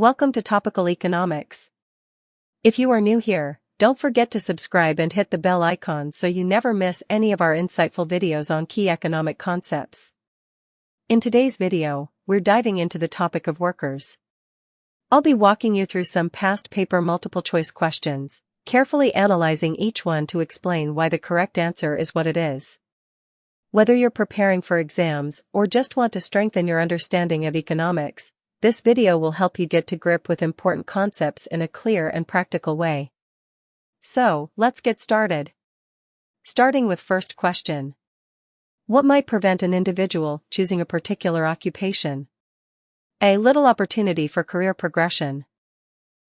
Welcome to Topical Economics. If you are new here, don't forget to subscribe and hit the bell icon so you never miss any of our insightful videos on key economic concepts. In today's video, we're diving into the topic of workers. I'll be walking you through some past paper multiple-choice questions, carefully analyzing each one to explain why the correct answer is what it is. Whether you're preparing for exams or just want to strengthen your understanding of economics, this video will help you get to grip with important concepts in a clear and practical way. So, let's get started. Starting with first question. What might prevent an individual choosing a particular occupation? A. Little opportunity for career progression.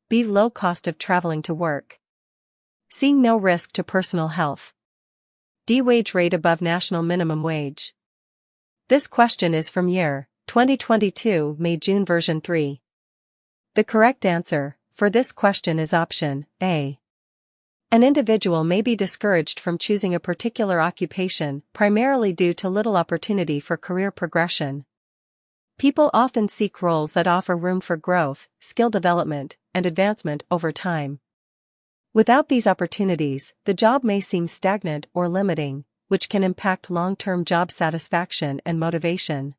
B. Low cost of traveling to work. C. No risk to personal health. D. Wage rate above national minimum wage. This question is from year 2022 May-June version 3. The correct answer for this question is option A. An individual may be discouraged from choosing a particular occupation primarily due to little opportunity for career progression. People often seek roles that offer room for growth, skill development, and advancement over time. Without these opportunities, the job may seem stagnant or limiting, which can impact long-term job satisfaction and motivation.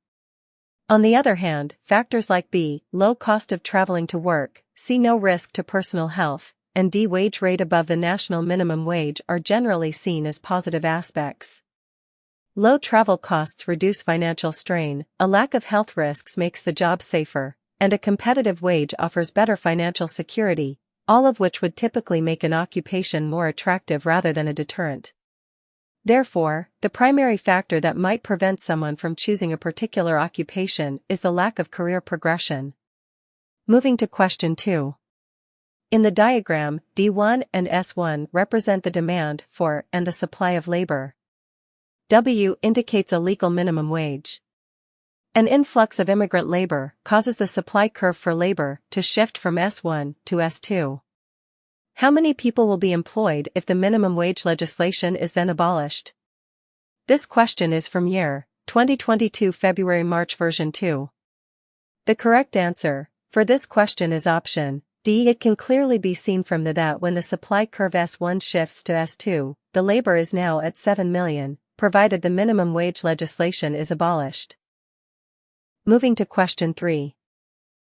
On the other hand, factors like B. Low cost of traveling to work, C. No risk to personal health, and D. Wage rate above the national minimum wage are generally seen as positive aspects. Low travel costs reduce financial strain, a lack of health risks makes the job safer, and a competitive wage offers better financial security, all of which would typically make an occupation more attractive rather than a deterrent. Therefore, the primary factor that might prevent someone from choosing a particular occupation is the lack of career progression. Moving to question 2. In the diagram, D1 and S1 represent the demand for and the supply of labor. W indicates a legal minimum wage. An influx of immigrant labor causes the supply curve for labor to shift from S1 to S2. How many people will be employed if the minimum wage legislation is then abolished? This question is from year 2022 February-March version 2. The correct answer for this question is option D. It can clearly be seen from that when the supply curve S1 shifts to S2, the labor is now at 7 million, provided the minimum wage legislation is abolished. Moving to question 3.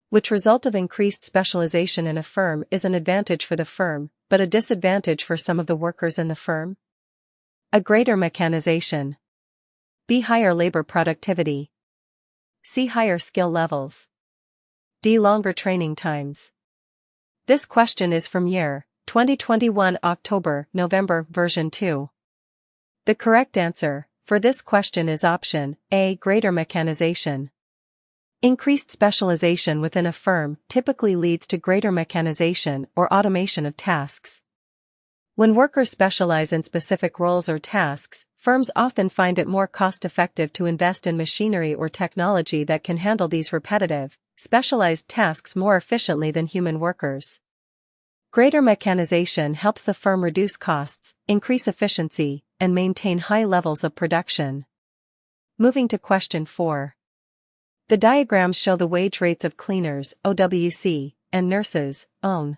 Which result of increased specialization in a firm is an advantage for the firm, but a disadvantage for some of the workers in the firm? A. Greater mechanization. B. Higher labor productivity. C. Higher skill levels. D. Longer training times. This question is from year 2021 October-November version 2. The correct answer for this question is option A. Greater mechanization. Increased specialization within a firm typically leads to greater mechanization or automation of tasks. When workers specialize in specific roles or tasks, firms often find it more cost-effective to invest in machinery or technology that can handle these repetitive, specialized tasks more efficiently than human workers. Greater mechanization helps the firm reduce costs, increase efficiency, and maintain high levels of production. Moving to question 4. The diagrams show the wage rates of cleaners, OWC, and nurses, ON.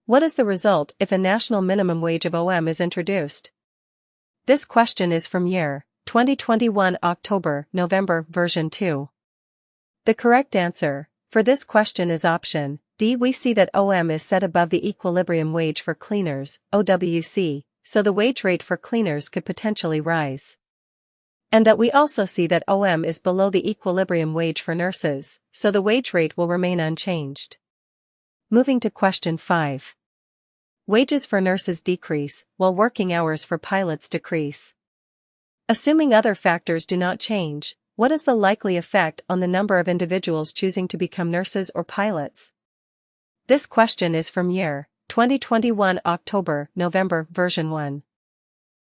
What is the result if a national minimum wage of OM is introduced? This question is from year 2021 October-November version 2. The correct answer for this question is option D. We see that OM is set above the equilibrium wage for cleaners, OWC, so the wage rate for cleaners could potentially rise. And that we also see that OM is below the equilibrium wage for nurses, so the wage rate will remain unchanged. Moving to question 5. Wages for nurses decrease, while working hours for pilots decrease. Assuming other factors do not change, what is the likely effect on the number of individuals choosing to become nurses or pilots? This question is from year 2021 October-November version 1.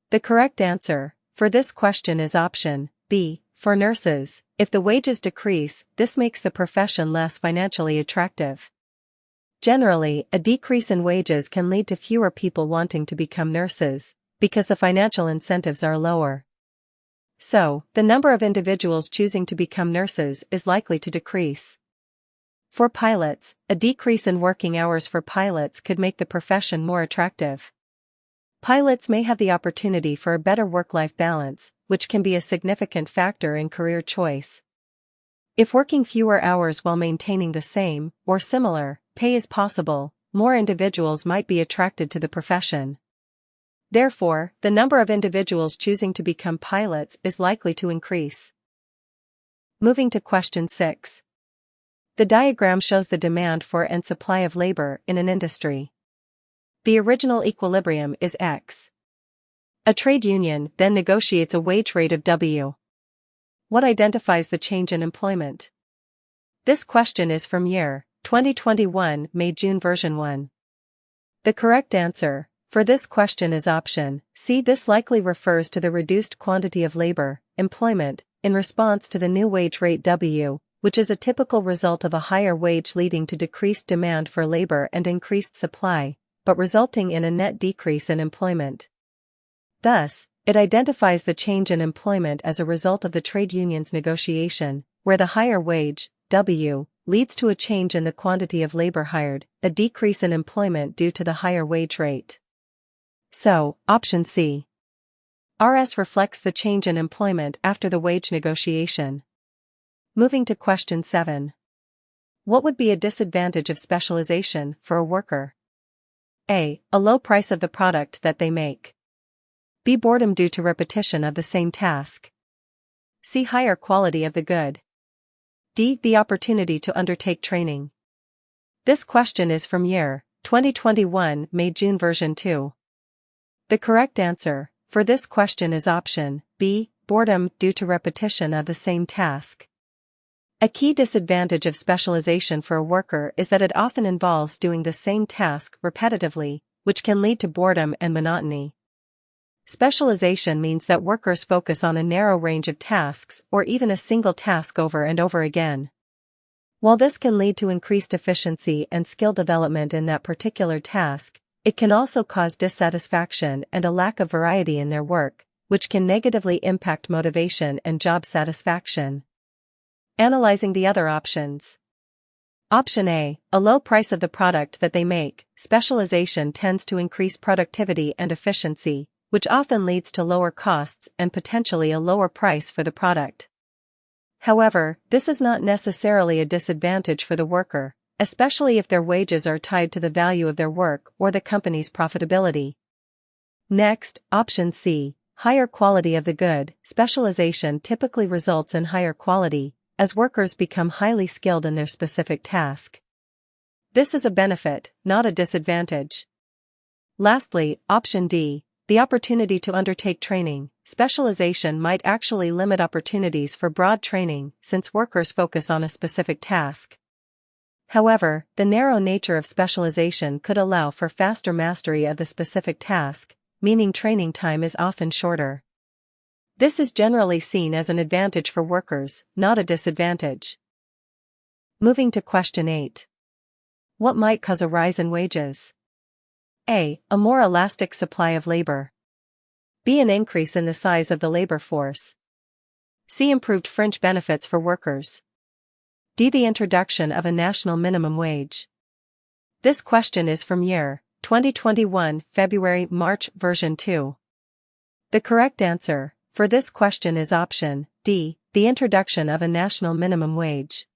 The correct answer for this question is option B. For nurses, if the wages decrease, this makes the profession less financially attractive. Generally, a decrease in wages can lead to fewer people wanting to become nurses, because the financial incentives are lower. So, the number of individuals choosing to become nurses is likely to decrease. For pilots, a decrease in working hours for pilots could make the profession more attractive. Pilots may have the opportunity for a better work-life balance, which can be a significant factor in career choice. If working fewer hours while maintaining the same, or similar, pay is possible, more individuals might be attracted to the profession. Therefore, the number of individuals choosing to become pilots is likely to increase. Moving to question 6. The diagram shows the demand for and supply of labor in an industry. The original equilibrium is X. A trade union then negotiates a wage rate of W. What identifies the change in employment? This question is from year 2021 May-June version 1. The correct answer for this question is option C. This likely refers to the reduced quantity of labor, employment, in response to the new wage rate W, which is a typical result of a higher wage leading to decreased demand for labor and increased supply, but resulting in a net decrease in employment. Thus, it identifies the change in employment as a result of the trade union's negotiation, where the higher wage, W, leads to a change in the quantity of labor hired, a decrease in employment due to the higher wage rate. So, option C. RS reflects the change in employment after the wage negotiation. Moving to question 7. What would be a disadvantage of specialization for a worker? A. A low price of the product that they make. B. Boredom due to repetition of the same task. C. Higher quality of the good. D. The opportunity to undertake training. This question is from year 2021 May-June version 2. The correct answer for this question is option B. Boredom due to repetition of the same task. A key disadvantage of specialization for a worker is that it often involves doing the same task repetitively, which can lead to boredom and monotony. Specialization means that workers focus on a narrow range of tasks or even a single task over and over again. While this can lead to increased efficiency and skill development in that particular task, it can also cause dissatisfaction and a lack of variety in their work, which can negatively impact motivation and job satisfaction. Analyzing the other options. Option A. A low price of the product that they make. Specialization tends to increase productivity and efficiency, which often leads to lower costs and potentially a lower price for the product. However, this is not necessarily a disadvantage for the worker, especially if their wages are tied to the value of their work or the company's profitability. Next, option C. Higher quality of the good. Specialization typically results in higher quality, as workers become highly skilled in their specific task. This is a benefit, not a disadvantage. Lastly, option D. The opportunity to undertake training. Specialization might actually limit opportunities for broad training since workers focus on a specific task. However, the narrow nature of specialization could allow for faster mastery of the specific task, meaning training time is often shorter. This is generally seen as an advantage for workers, not a disadvantage. Moving to question 8. What might cause a rise in wages? A. A more elastic supply of labor. B. An increase in the size of the labor force. C. Improved fringe benefits for workers. D. The introduction of a national minimum wage. This question is from year 2021 February-March version 2. The correct answer for this question is option D. The introduction of a national minimum wage.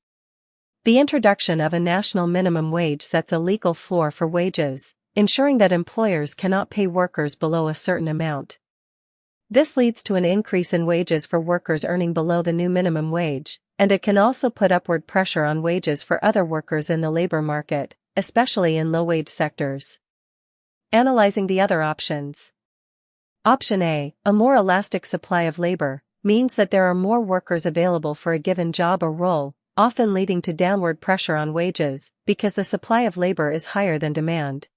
The introduction of a national minimum wage sets a legal floor for wages, ensuring that employers cannot pay workers below a certain amount. This leads to an increase in wages for workers earning below the new minimum wage, and it can also put upward pressure on wages for other workers in the labor market, especially in low-wage sectors. Analyzing the other options. Option A. A more elastic supply of labor means that there are more workers available for a given job or role, often leading to downward pressure on wages because the supply of labor is higher than demand.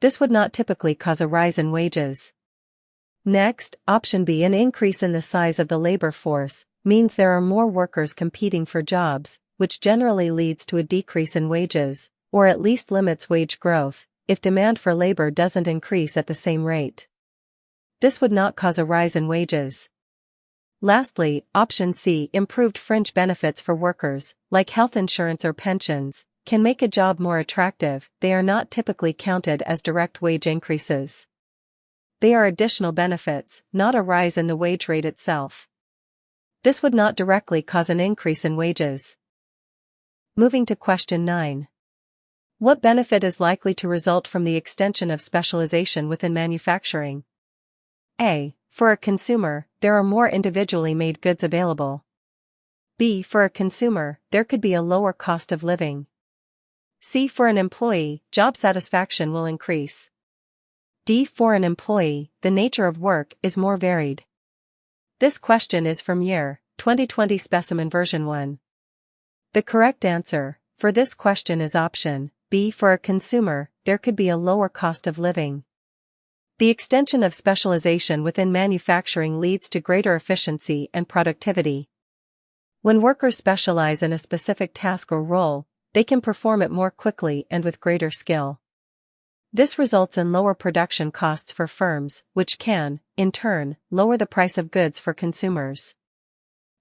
This would not typically cause a rise in wages. Next, option B. An increase in the size of the labor force means there are more workers competing for jobs, which generally leads to a decrease in wages, or at least limits wage growth, if demand for labor doesn't increase at the same rate. This would not cause a rise in wages. Lastly, option C, improved fringe benefits for workers, like health insurance or pensions, can make a job more attractive. They are not typically counted as direct wage increases. They are additional benefits, not a rise in the wage rate itself. This would not directly cause an increase in wages. Moving to question 9. What benefit is likely to result from the extension of specialization within manufacturing? A. For a consumer, there are more individually made goods available. B. For a consumer, there could be a lower cost of living. C. For an employee, job satisfaction will increase. D. For an employee, the nature of work is more varied. This question is from year 2020 specimen version 1. The correct answer for this question is option B. For a consumer, there could be a lower cost of living. The extension of specialization within manufacturing leads to greater efficiency and productivity. When workers specialize in a specific task or role, they can perform it more quickly and with greater skill. This results in lower production costs for firms, which can, in turn, lower the price of goods for consumers.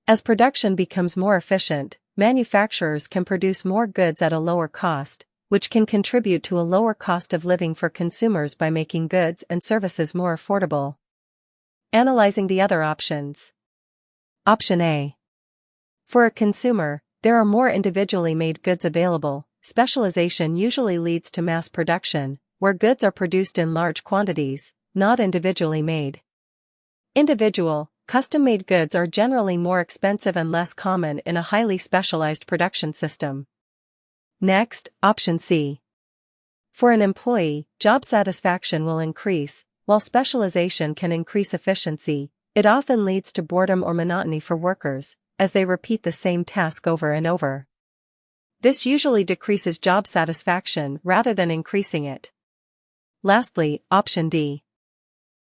As production becomes more efficient, manufacturers can produce more goods at a lower cost, which can contribute to a lower cost of living for consumers by making goods and services more affordable. Analyzing the other options. Option A. For a consumer, there are more individually made goods available. Specialization usually leads to mass production, where goods are produced in large quantities, not individually made. Individual, custom-made goods are generally more expensive and less common in a highly specialized production system. Next, option C. For an employee, job satisfaction will increase. While specialization can increase efficiency, it often leads to boredom or monotony for workers, as they repeat the same task over and over. This usually decreases job satisfaction rather than increasing it. Lastly, option D.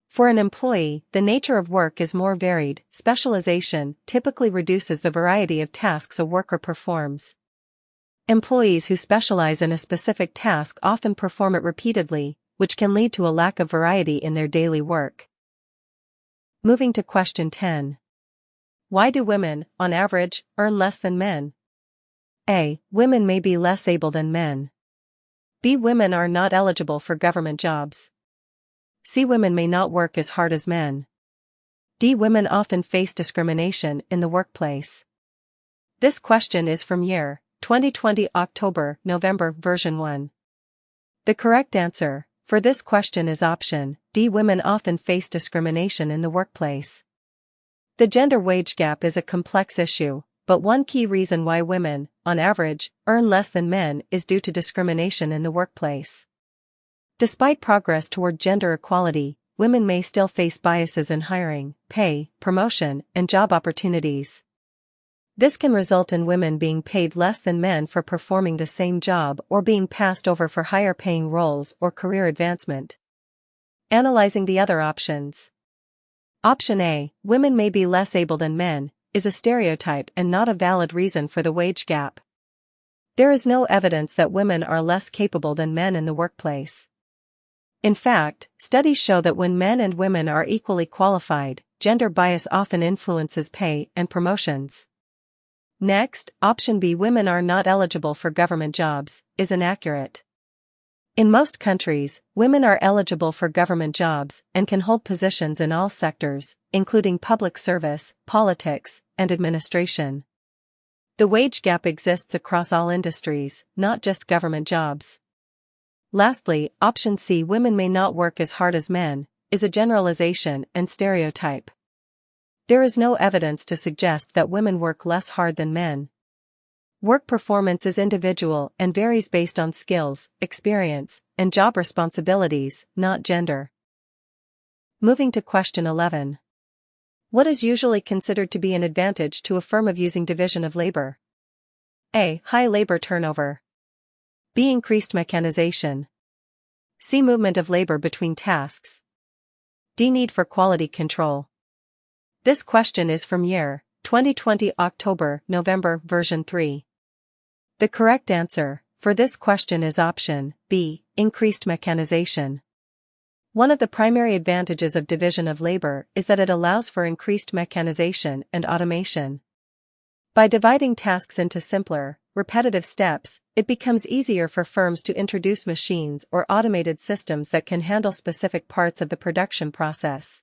For an employee, the nature of work is more varied. Specialization typically reduces the variety of tasks a worker performs. Employees who specialize in a specific task often perform it repeatedly, which can lead to a lack of variety in their daily work. Moving to question 10. Why do women, on average, earn less than men? A. Women may be less able than men. B. Women are not eligible for government jobs. C. Women may not work as hard as men. D. Women often face discrimination in the workplace. This question is from year 2020 October-November version 1. The correct answer for this question is option D. Women often face discrimination in the workplace. The gender wage gap is a complex issue, but one key reason why women, on average, earn less than men is due to discrimination in the workplace. Despite progress toward gender equality, women may still face biases in hiring, pay, promotion, and job opportunities. This can result in women being paid less than men for performing the same job or being passed over for higher paying roles or career advancement. Analyzing the other options. Option A, women may be less able than men, is a stereotype and not a valid reason for the wage gap. There is no evidence that women are less capable than men in the workplace. In fact, studies show that when men and women are equally qualified, gender bias often influences pay and promotions. Next, option B, women are not eligible for government jobs, is inaccurate. In most countries, women are eligible for government jobs and can hold positions in all sectors, including public service, politics, and administration. The wage gap exists across all industries, not just government jobs. Lastly, option C, women may not work as hard as men, is a generalization and stereotype. There is no evidence to suggest that women work less hard than men. Work performance is individual and varies based on skills, experience, and job responsibilities, not gender. Moving to question 11. What is usually considered to be an advantage to a firm of using division of labor? A. High labor turnover. B. Increased mechanization. C. Movement of labor between tasks. D. Need for quality control. This question is from year 2020 October-November version 3. The correct answer for this question is option B, increased mechanization. One of the primary advantages of division of labor is that it allows for increased mechanization and automation. By dividing tasks into simpler, repetitive steps, it becomes easier for firms to introduce machines or automated systems that can handle specific parts of the production process.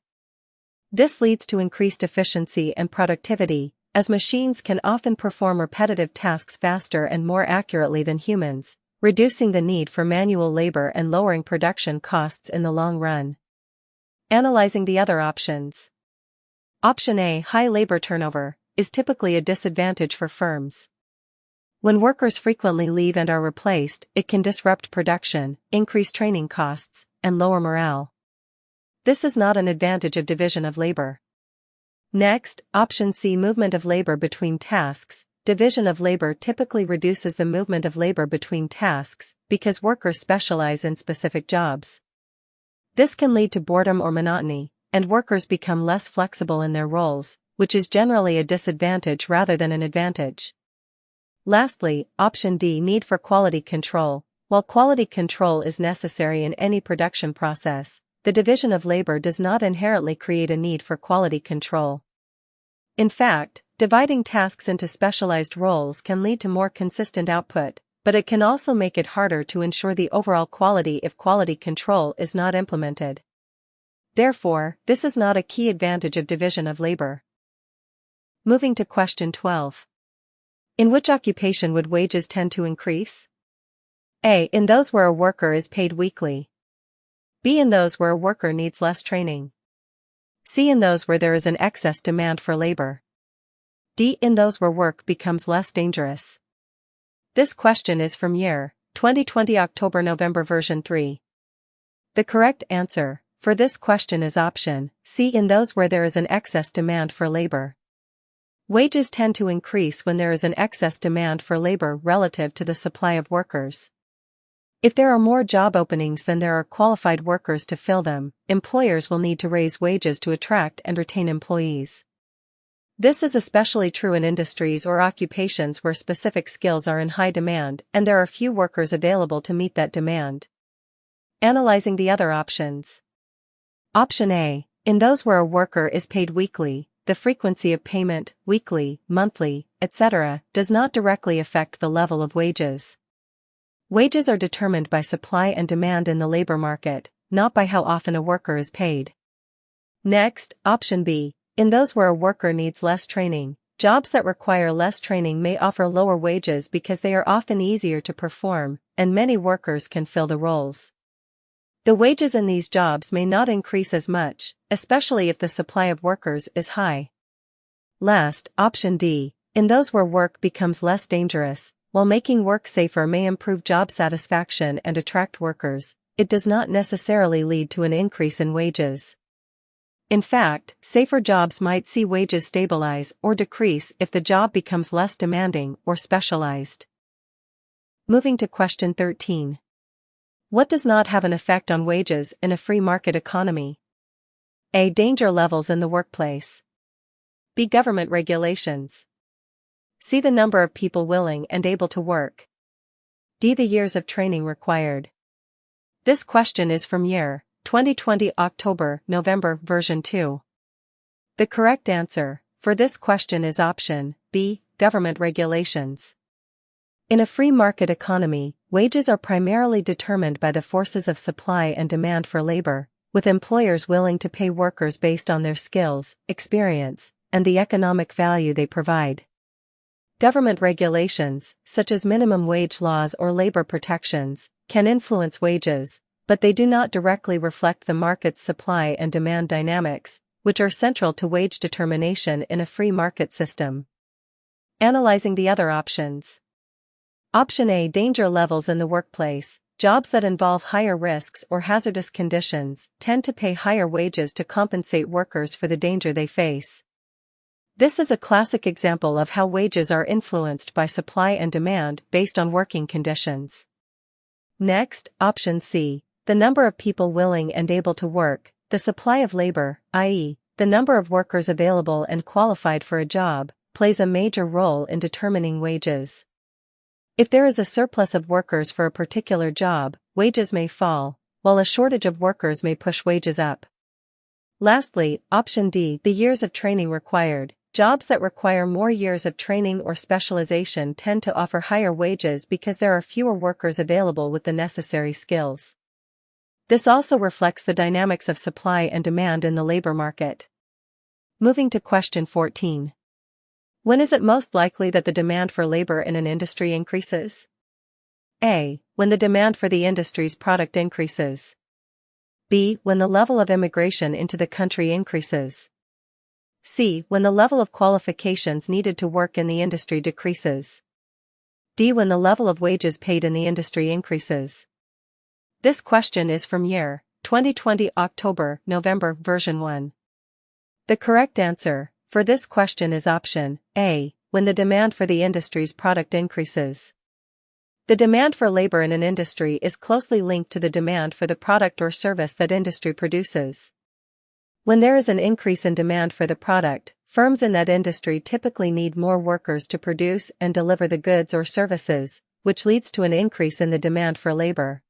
This leads to increased efficiency and productivity, as machines can often perform repetitive tasks faster and more accurately than humans, reducing the need for manual labor and lowering production costs in the long run. Analyzing the other options. Option A, high labor turnover, is typically a disadvantage for firms. When workers frequently leave and are replaced, it can disrupt production, increase training costs, and lower morale. This is not an advantage of division of labor. Next, option C, movement of labor between tasks. Division of labor typically reduces the movement of labor between tasks because workers specialize in specific jobs. This can lead to boredom or monotony, and workers become less flexible in their roles, which is generally a disadvantage rather than an advantage. Lastly, option D, need for quality control. While quality control is necessary in any production process, the division of labor does not inherently create a need for quality control. In fact, dividing tasks into specialized roles can lead to more consistent output, but it can also make it harder to ensure the overall quality if quality control is not implemented. Therefore, this is not a key advantage of division of labor. Moving to question 12. In which occupation would wages tend to increase? A. In those where a worker is paid weekly. B. In those where a worker needs less training. C. In those where there is an excess demand for labor. D. In those where work becomes less dangerous. This question is from year 2020 October-November version 3. The correct answer for this question is option C. In those where there is an excess demand for labor. Wages tend to increase when there is an excess demand for labor relative to the supply of workers. If there are more job openings than there are qualified workers to fill them, employers will need to raise wages to attract and retain employees. This is especially true in industries or occupations where specific skills are in high demand and there are few workers available to meet that demand. Analyzing the other options. Option A. In those where a worker is paid weekly, the frequency of payment, weekly, monthly, etc., does not directly affect the level of wages. Wages are determined by supply and demand in the labor market, not by how often a worker is paid. Next, option B. In those where a worker needs less training, jobs that require less training may offer lower wages because they are often easier to perform, and many workers can fill the roles. The wages in these jobs may not increase as much, especially if the supply of workers is high. Last, option D. In those where work becomes less dangerous, while making work safer may improve job satisfaction and attract workers, it does not necessarily lead to an increase in wages. In fact, safer jobs might see wages stabilize or decrease if the job becomes less demanding or specialized. Moving to question 13. What does not have an effect on wages in a free market economy? A. Danger levels in the workplace. B. Government regulations. C. The number of people willing and able to work. D. The years of training required. This question is from year 2020 October-November version 2. The correct answer for this question is option B. Government regulations. In a free market economy, wages are primarily determined by the forces of supply and demand for labor, with employers willing to pay workers based on their skills, experience, and the economic value they provide. Government regulations, such as minimum wage laws or labor protections, can influence wages, but they do not directly reflect the market's supply and demand dynamics, which are central to wage determination in a free market system. Analyzing the other options. Option A. Danger levels in the workplace. Jobs that involve higher risks or hazardous conditions tend to pay higher wages to compensate workers for the danger they face. This is a classic example of how wages are influenced by supply and demand based on working conditions. Next, option C. The number of people willing and able to work. The supply of labor, i.e., the number of workers available and qualified for a job, plays a major role in determining wages. If there is a surplus of workers for a particular job, wages may fall, while a shortage of workers may push wages up. Lastly, option D, the years of training required. Jobs that require more years of training or specialization tend to offer higher wages because there are fewer workers available with the necessary skills. This also reflects the dynamics of supply and demand in the labor market. Moving to question 14. When is it most likely that the demand for labor in an industry increases? A. When the demand for the industry's product increases. B. When the level of immigration into the country increases. C. When the level of qualifications needed to work in the industry decreases. D. When the level of wages paid in the industry increases. This question is from year 2020 October, November, version 1. The correct answer for this question is option A, when the demand for the industry's product increases. The demand for labor in an industry is closely linked to the demand for the product or service that industry produces. When there is an increase in demand for the product, firms in that industry typically need more workers to produce and deliver the goods or services, which leads to an increase in the demand for labor.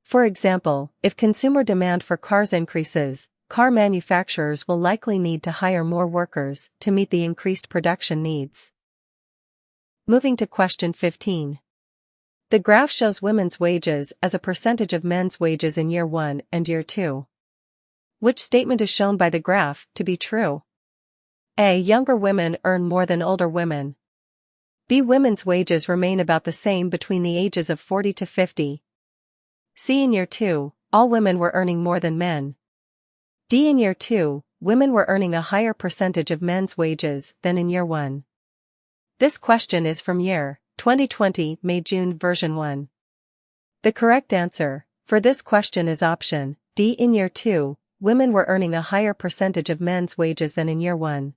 For example, if consumer demand for cars increases, car manufacturers will likely need to hire more workers to meet the increased production needs. Moving to question 15. The graph shows women's wages as a percentage of men's wages in year 1 and year 2. Which statement is shown by the graph to be true? A. Younger women earn more than older women. B. Women's wages remain about the same between the ages of 40 to 50. C. In year 2, all women were earning more than men. D. In year 2, women were earning a higher percentage of men's wages than in year 1. This question is from year 2020 May-June version 1. The correct answer for this question is option D. In year 2, women were earning a higher percentage of men's wages than in year 1.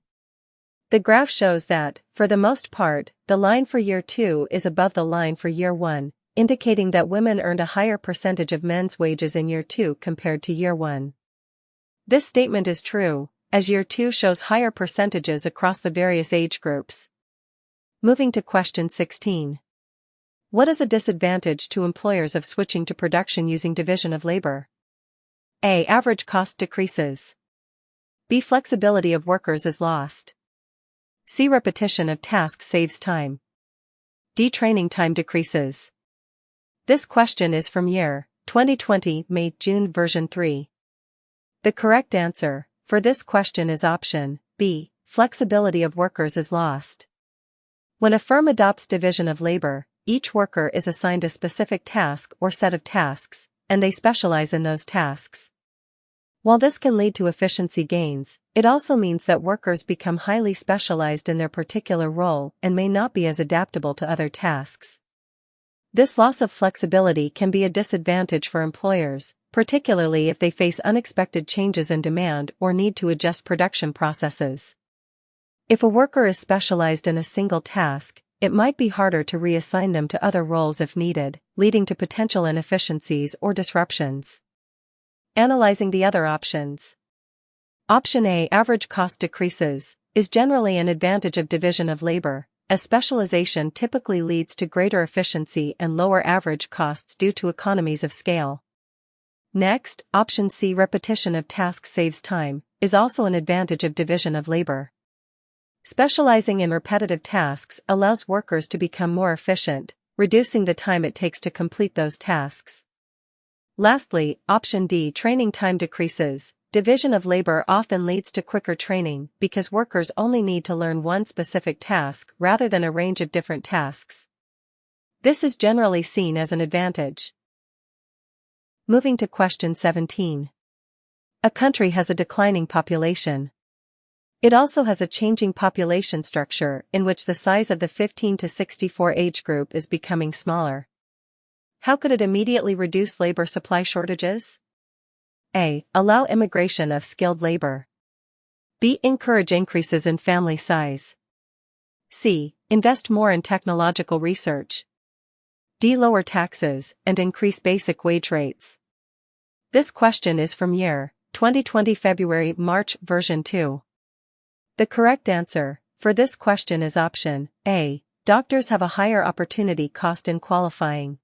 The graph shows that, for the most part, the line for year 2 is above the line for year 1, indicating that women earned a higher percentage of men's wages in year 2 compared to year 1. This statement is true, as year 2 shows higher percentages across the various age groups. Moving to question 16. What is a disadvantage to employers of switching to production using division of labor? A. Average cost decreases. B. Flexibility of workers is lost. C. Repetition of tasks saves time. D. Training time decreases. This question is from year 2020 May-June version 3. The correct answer for this question is option B. Flexibility of workers is lost. When a firm adopts division of labor, each worker is assigned a specific task or set of tasks, and they specialize in those tasks. While this can lead to efficiency gains, it also means that workers become highly specialized in their particular role and may not be as adaptable to other tasks. This loss of flexibility can be a disadvantage for employers, particularly if they face unexpected changes in demand or need to adjust production processes. If a worker is specialized in a single task, it might be harder to reassign them to other roles if needed, leading to potential inefficiencies or disruptions. Analyzing the other options. Option A, average cost decreases, is generally an advantage of division of labor, as specialization typically leads to greater efficiency and lower average costs due to economies of scale. Next, option C, repetition of tasks saves time, is also an advantage of division of labor. Specializing in repetitive tasks allows workers to become more efficient, reducing the time it takes to complete those tasks. Lastly, option D, training time decreases. Division of labor often leads to quicker training because workers only need to learn one specific task rather than a range of different tasks. This is generally seen as an advantage. Moving to question 17. A country has a declining population. It also has a changing population structure in which the size of the 15 to 64 age group is becoming smaller. How could it immediately reduce labor supply shortages? A. Allow immigration of skilled labor. B. Encourage increases in family size. C. Invest more in technological research. D. Lower taxes and increase basic wage rates. This question is from year 2020 February-March version 2. The correct answer for this question is option A. Doctors have a higher opportunity cost in qualifying.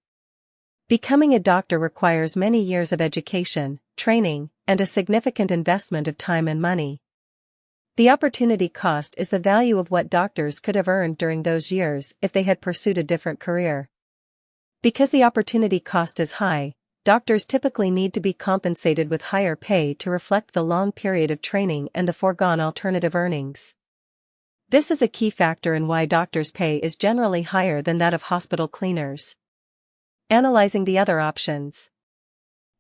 Becoming a doctor requires many years of education, training, and a significant investment of time and money. The opportunity cost is the value of what doctors could have earned during those years if they had pursued a different career. Because the opportunity cost is high, doctors typically need to be compensated with higher pay to reflect the long period of training and the foregone alternative earnings. This is a key factor in why doctors' pay is generally higher than that of hospital cleaners. Analyzing the other options.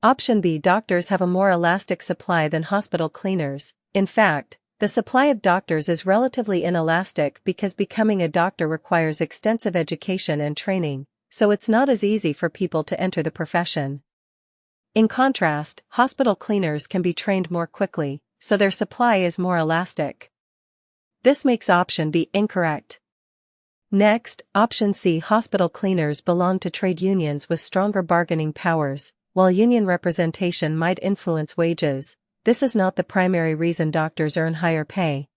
Option B: doctors have a more elastic supply than hospital cleaners. In fact, the supply of doctors is relatively inelastic because becoming a doctor requires extensive education and training, so it's not as easy for people to enter the profession. In contrast, hospital cleaners can be trained more quickly, so their supply is more elastic. This makes option B incorrect. Next, option C: hospital cleaners belong to trade unions with stronger bargaining powers. While union representation might influence wages, this is not the primary reason doctors earn higher pay.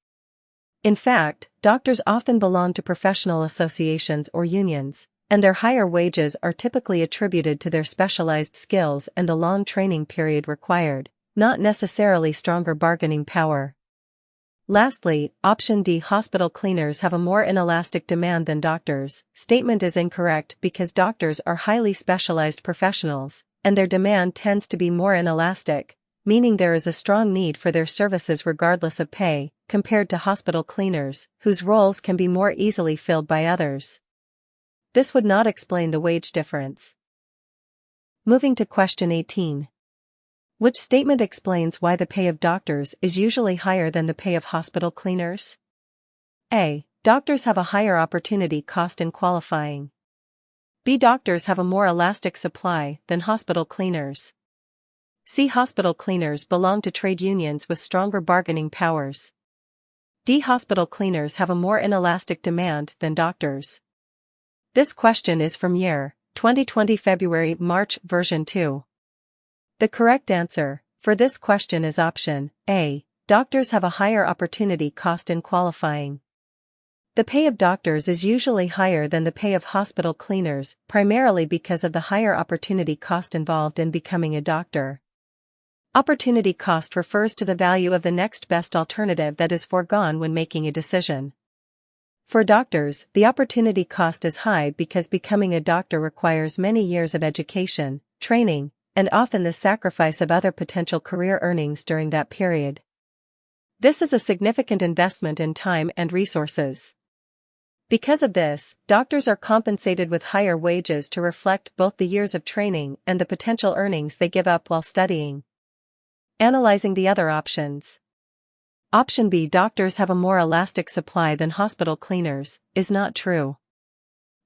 In fact, doctors often belong to professional associations or unions, and their higher wages are typically attributed to their specialized skills and the long training period required, not necessarily stronger bargaining power. Lastly, option D: hospital cleaners have a more inelastic demand than doctors. Statement is incorrect because doctors are highly specialized professionals, and their demand tends to be more inelastic, meaning there is a strong need for their services regardless of pay, compared to hospital cleaners, whose roles can be more easily filled by others. This would not explain the wage difference. Moving to question 18. Which statement explains why the pay of doctors is usually higher than the pay of hospital cleaners? A. Doctors have a higher opportunity cost in qualifying. B. Doctors have a more elastic supply than hospital cleaners. C. Hospital cleaners belong to trade unions with stronger bargaining powers. D. Hospital cleaners have a more inelastic demand than doctors. This question is from year 2020 February-March version 2. The correct answer for this question is option A. Doctors have a higher opportunity cost in qualifying. The pay of doctors is usually higher than the pay of hospital cleaners, primarily because of the higher opportunity cost involved in becoming a doctor. Opportunity cost refers to the value of the next best alternative that is foregone when making a decision. For doctors, the opportunity cost is high because becoming a doctor requires many years of education, training, and often the sacrifice of other potential career earnings during that period. This is a significant investment in time and resources. Because of this, doctors are compensated with higher wages to reflect both the years of training and the potential earnings they give up while studying. Analyzing the other options. Option B: doctors have a more elastic supply than hospital cleaners, is not true.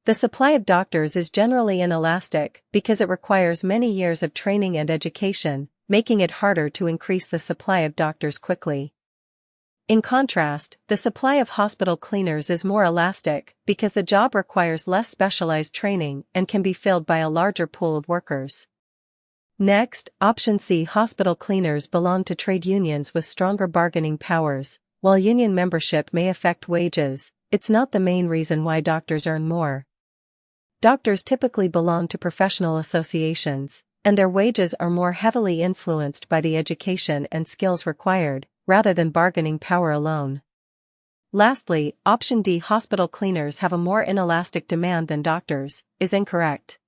The supply of doctors is generally inelastic because it requires many years of training and education, making it harder to increase the supply of doctors quickly. In contrast, the supply of hospital cleaners is more elastic because the job requires less specialized training and can be filled by a larger pool of workers. Next, option C: hospital cleaners belong to trade unions with stronger bargaining powers. While union membership may affect wages, it's not the main reason why doctors earn more. Doctors typically belong to professional associations, and their wages are more heavily influenced by the education and skills required, rather than bargaining power alone. Lastly, option D: hospital cleaners have a more inelastic demand than doctors, is incorrect.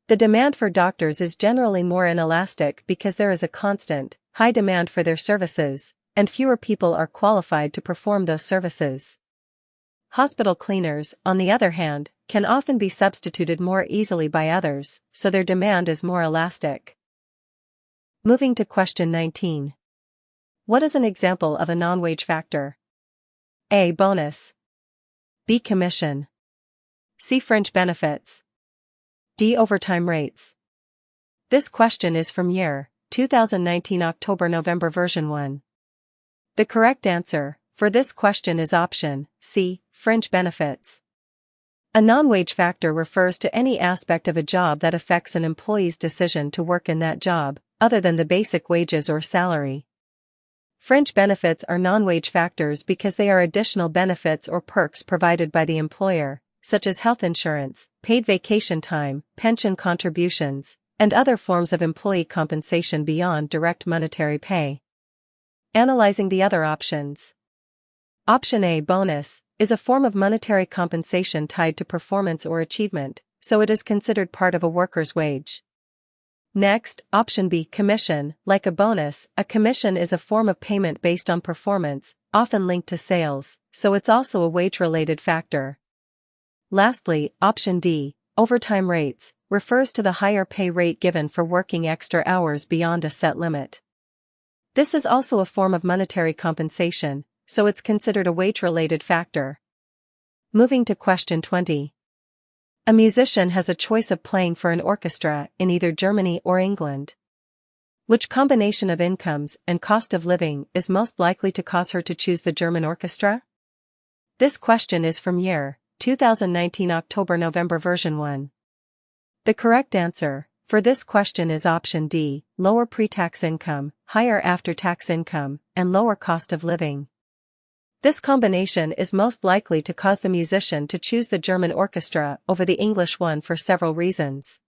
The demand for doctors is generally more inelastic because there is a constant, high demand for their services, and fewer people are qualified to perform those services. Hospital cleaners, on the other hand, can often be substituted more easily by others, so their demand is more elastic. Moving to question 19. What is an example of a non-wage factor? A. Bonus. B. Commission. C. Fringe benefits. D. Overtime rates. This question is from year 2019 October-November version 1. The correct answer for this question is option C. Fringe benefits. A non-wage factor refers to any aspect of a job that affects an employee's decision to work in that job, other than the basic wages or salary. Fringe benefits are non-wage factors because they are additional benefits or perks provided by the employer, such as health insurance, paid vacation time, pension contributions, and other forms of employee compensation beyond direct monetary pay. Analyzing the other options. Option A, bonus, is a form of monetary compensation tied to performance or achievement, so it is considered part of a worker's wage. Next, option B, commission. Like a bonus, a commission is a form of payment based on performance, often linked to sales, so it's also a wage-related factor. Lastly, option D, overtime rates, refers to the higher pay rate given for working extra hours beyond a set limit. This is also a form of monetary compensation, so it's considered a wage-related factor. Moving to question 20. A musician has a choice of playing for an orchestra in either Germany or England. Which combination of incomes and cost of living is most likely to cause her to choose the German orchestra? This question is from year 2019 October-November version 1. The correct answer for this question is option D, lower pre-tax income, higher after-tax income, and lower cost of living. This combination is most likely to cause the musician to choose the German orchestra over the English one for several reasons.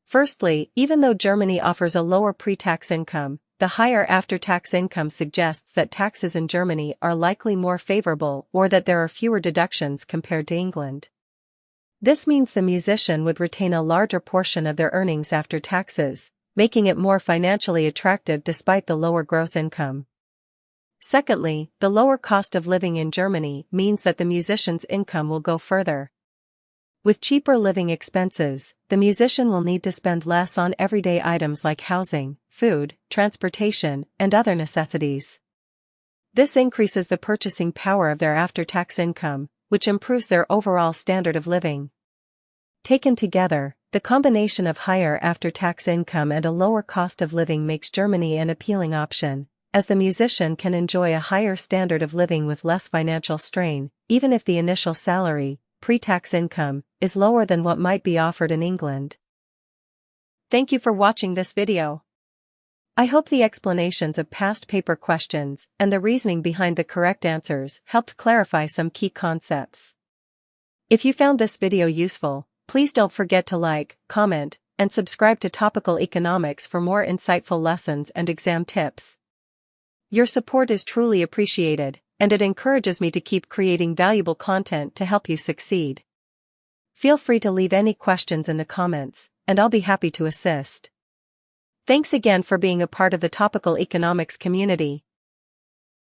Firstly, even though Germany offers a lower pre-tax income, the higher after-tax income suggests that taxes in Germany are likely more favorable or that there are fewer deductions compared to England. This means the musician would retain a larger portion of their earnings after taxes, making it more financially attractive despite the lower gross income. Secondly, the lower cost of living in Germany means that the musician's income will go further. With cheaper living expenses, the musician will need to spend less on everyday items like housing, food, transportation, and other necessities. This increases the purchasing power of their after-tax income, which improves their overall standard of living. Taken together, the combination of higher after-tax income and a lower cost of living makes Germany an appealing option, as the musician can enjoy a higher standard of living with less financial strain, even if the initial salary, pre-tax income, is lower than what might be offered in England. Thank you for watching this video. I hope the explanations of past paper questions and the reasoning behind the correct answers helped clarify some key concepts. If you found this video useful, please don't forget to like, comment, and subscribe to Topical Economics for more insightful lessons and exam tips. Your support is truly appreciated, and it encourages me to keep creating valuable content to help you succeed. Feel free to leave any questions in the comments, and I'll be happy to assist. Thanks again for being a part of the Topical Economics community.